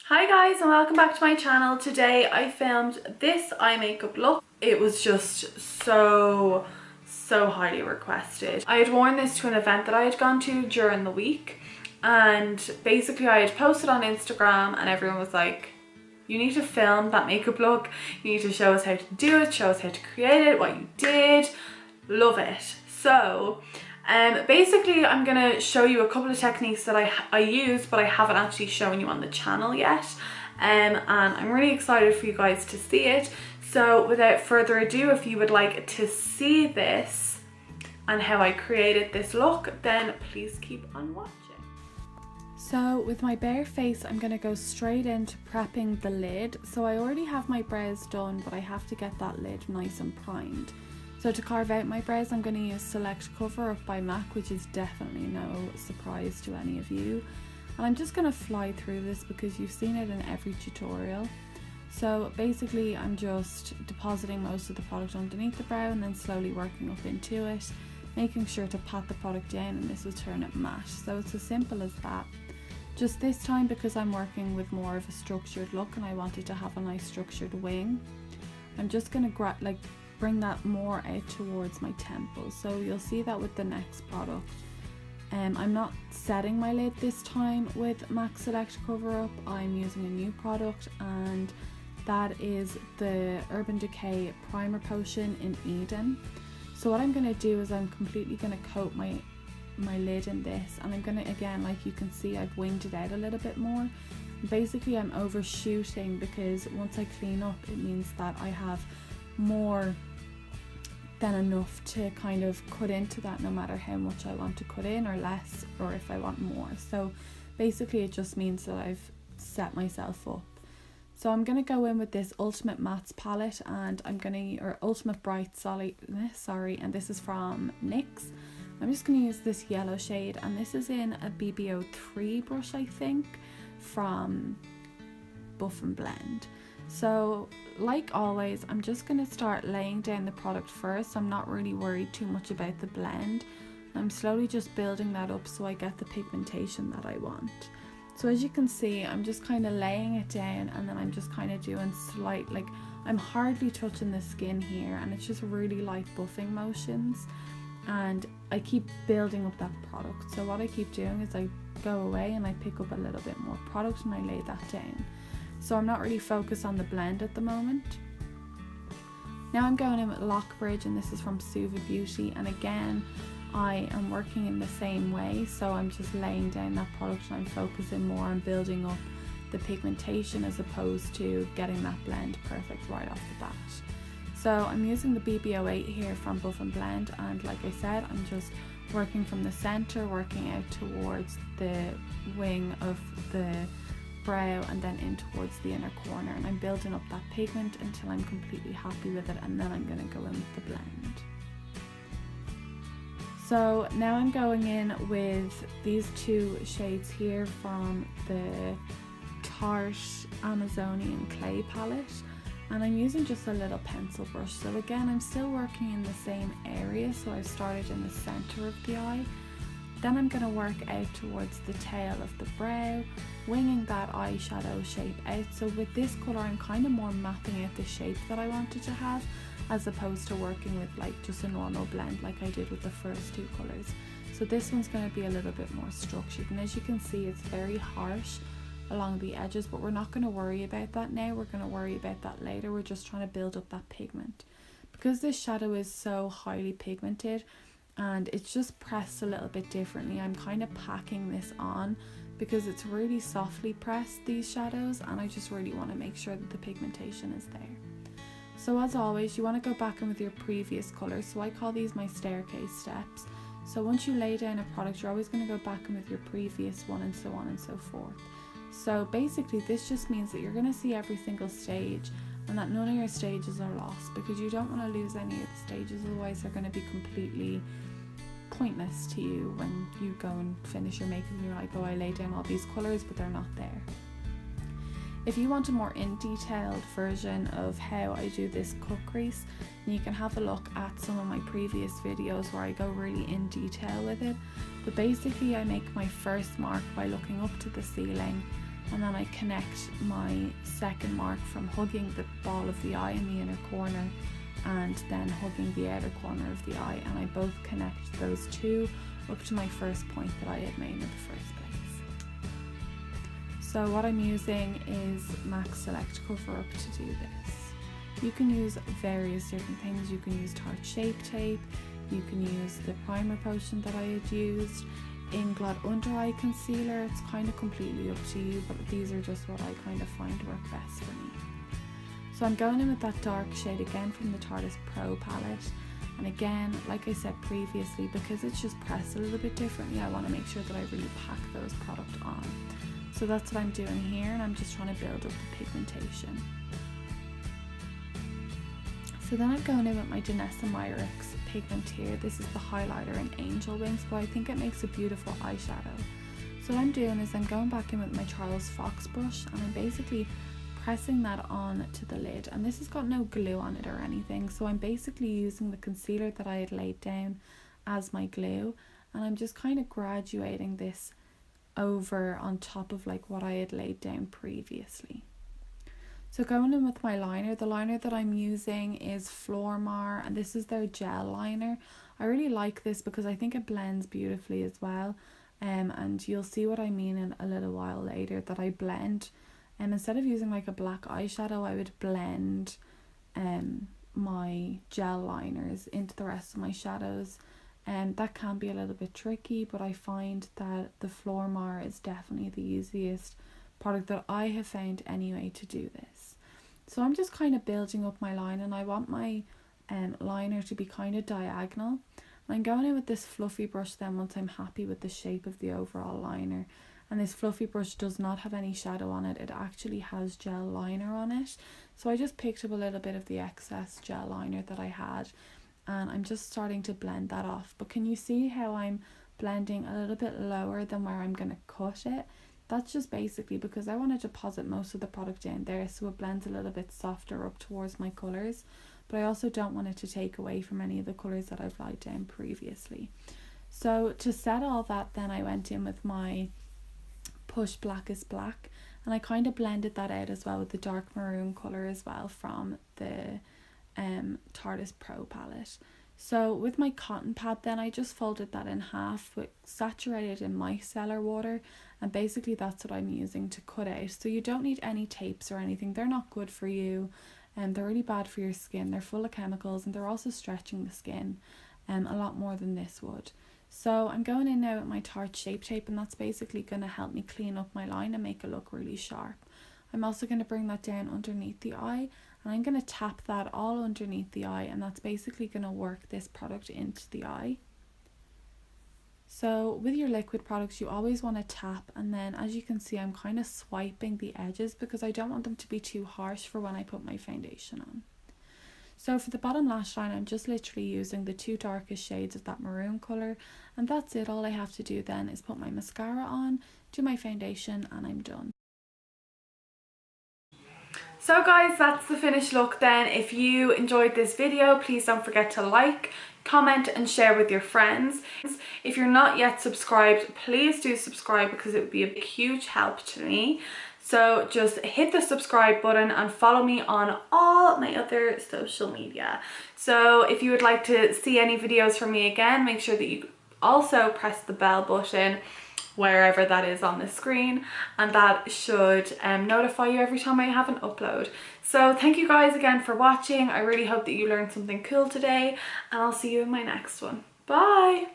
Hi guys and welcome back to my channel. Today I filmed this eye makeup look. It was just so highly requested. I had worn this to an event that I had gone to during the week, and basically I had posted on Instagram and everyone was like, you need to film that makeup look, you need to show us how to do it, show us how to create it, what you did. Love it. So basically I'm gonna show you a couple of techniques that I use, but I haven't actually shown you on the channel yet, and I'm really excited for you guys to see it. So without further ado, if you would like to see this and how I created this look, then please keep on watching. So with my bare face, I'm going to go straight into prepping the lid. So I already have my brows done, but I have to get that lid nice and primed. So to carve out my brows, I'm going to use Select Cover Up by MAC, which is definitely no surprise to any of you. And I'm just going to fly through this because you've seen it in every tutorial. So basically I'm just depositing most of the product underneath the brow and then slowly working up into it, making sure to pat the product down, and this will turn it matte. So it's as simple as that. Just this time, because I'm working with more of a structured look and I wanted to have a nice structured wing, I'm just going to bring that more out towards my temples. So you'll see that with the next product. I'm not setting my lid this time with MAC Select Cover Up. I'm using a new product, and that is the Urban Decay Primer Potion in Eden. So what I'm going to do is I'm completely going to coat my lid in this, and I'm going to, again, like you can see, I've winged it out a little bit more. Basically I'm overshooting because once I clean up, it means that I have more than enough to kind of cut into that, no matter how much I want to cut in or less, or if I want more. So basically it just means that I've set myself up. So I'm going to go in with this Ultimate Mattes palette, and or Ultimate Bright sorry, and this is from NYX. I'm just going to use this yellow shade, and this is in a BB03 brush, I think, from Buff and Blend. So like always, I'm just going to start laying down the product first. I'm not really worried too much about the blend. I'm slowly just building that up so I get the pigmentation that I want. So as you can see, I'm just kind of laying it down, and then I'm just kind of doing slight, I'm hardly touching the skin here, and it's just really light buffing motions, and I keep building up that product. So what I keep doing is I go away and I pick up a little bit more product and I lay that down. So I'm not really focused on the blend at the moment. Now I'm going in with Lockbridge, and this is from Suva Beauty, and again I am working in the same way. So I'm just laying down that product and I'm focusing more on building up the pigmentation as opposed to getting that blend perfect right off the bat. So I'm using the BB08 here from Buff and Blend, and like I said, I'm just working from the center, working out towards the wing of the brow and then in towards the inner corner, and I'm building up that pigment until I'm completely happy with it, and then I'm going to go in with the blend. So now I'm going in with these two shades here from the Tarte Amazonian Clay palette, and I'm using just a little pencil brush. So again, I'm still working in the same area, so I've started in the center of the eye. Then I'm going to work out towards the tail of the brow, winging that eyeshadow shape out. So with this colour, I'm kind of more mapping out the shape that I wanted to have, as opposed to working with just a normal blend like I did with the first two colours. So this one's going to be a little bit more structured, and as you can see, it's very harsh along the edges, but we're not going to worry about that now. We're going to worry about that later. We're just trying to build up that pigment. Because this shadow is so highly pigmented and it's just pressed a little bit differently, I'm kind of packing this on because it's really softly pressed, these shadows, and I just really want to make sure that the pigmentation is there. So as always, you want to go back in with your previous colours. So I call these my staircase steps. So once you lay down a product, you're always going to go back in with your previous one, and so on and so forth. So basically this just means that you're going to see every single stage, and that none of your stages are lost, because you don't want to lose any of the stages, otherwise they're going to be completely pointless to you when you go and finish your makeup and you're like, oh, I laid down all these colours but they're not there. If you want a more in-detailed version of how I do this cut crease, you can have a look at some of my previous videos where I go really in detail with it. But basically I make my first mark by looking up to the ceiling, and then I connect my second mark from hugging the ball of the eye in the inner corner and then hugging the outer corner of the eye, and I both connect those two up to my first point that I had made in the first place. So what I'm using is MAC Select Cover Up to do this. You can use various different things. You can use Tarte Shape Tape, you can use the primer potion that I had used, Inglot Under Eye Concealer. It's kind of completely up to you, but these are just what I kind of find work best for me. So I'm going in with that dark shade again from the Tarte Pro palette, and again, like I said previously, because it's just pressed a little bit differently, I want to make sure that I really pack those products on. So that's what I'm doing here, and I'm just trying to build up the pigmentation. So then I'm going in with my Danessa Myricks pigment here. This is the highlighter in Angel Wings, but I think it makes a beautiful eyeshadow. So what I'm doing is I'm going back in with my Charles Fox brush, and I'm basically pressing that on to the lid, and this has got no glue on it or anything, so I'm basically using the concealer that I had laid down as my glue, and I'm just kind of graduating this over on top of like what I had laid down previously. So going in with my liner, the liner that I'm using is Flormar, and this is their gel liner. I really like this because I think it blends beautifully as well, and you'll see what I mean in a little while later, that I blend, and instead of using like a black eyeshadow, I would blend my gel liners into the rest of my shadows, and that can be a little bit tricky, but I find that the Flormar is definitely the easiest product that I have found anyway to do this. So I'm just kind of building up my line, and I want my liner to be kind of diagonal, and I'm going in with this fluffy brush then once I'm happy with the shape of the overall liner. And this fluffy brush does not have any shadow on it, it actually has gel liner on it, so I just picked up a little bit of the excess gel liner that I had, and I'm just starting to blend that off. But can you see how I'm blending a little bit lower than where I'm going to cut it? That's just basically because I want to deposit most of the product down there, so it blends a little bit softer up towards my colours, but I also don't want it to take away from any of the colours that I've laid down previously. So to set all that, then I went in with my Push Blackest Black, and I kind of blended that out as well with the dark maroon colour as well from the Tarte Pro palette. So with my cotton pad then I just folded that in half with saturated in micellar water, and basically that's what I'm using to cut out. So you don't need any tapes or anything, they're not good for you, and they're really bad for your skin. They're full of chemicals, and they're also stretching the skin a lot more than this would. So I'm going in now with my Tarte Shape Tape, and that's basically going to help me clean up my line and make it look really sharp. I'm also going to bring that down underneath the eye, and I'm going to tap that all underneath the eye, and that's basically going to work this product into the eye. So with your liquid products, you always want to tap, and then as you can see, I'm kind of swiping the edges because I don't want them to be too harsh for when I put my foundation on. So for the bottom lash line, I'm just literally using the two darkest shades of that maroon colour, and that's it. All I have to do then is put my mascara on, do my foundation, and I'm done. So guys, that's the finished look then. If you enjoyed this video, please don't forget to like, comment and share with your friends. If you're not yet subscribed, please do subscribe because it would be a huge help to me. So just hit the subscribe button and follow me on all my other social media. So if you would like to see any videos from me again, make sure that you also press the bell button wherever that is on the screen, and that should notify you every time I have an upload. So thank you guys again for watching. I really hope that you learned something cool today, and I'll see you in my next one. Bye!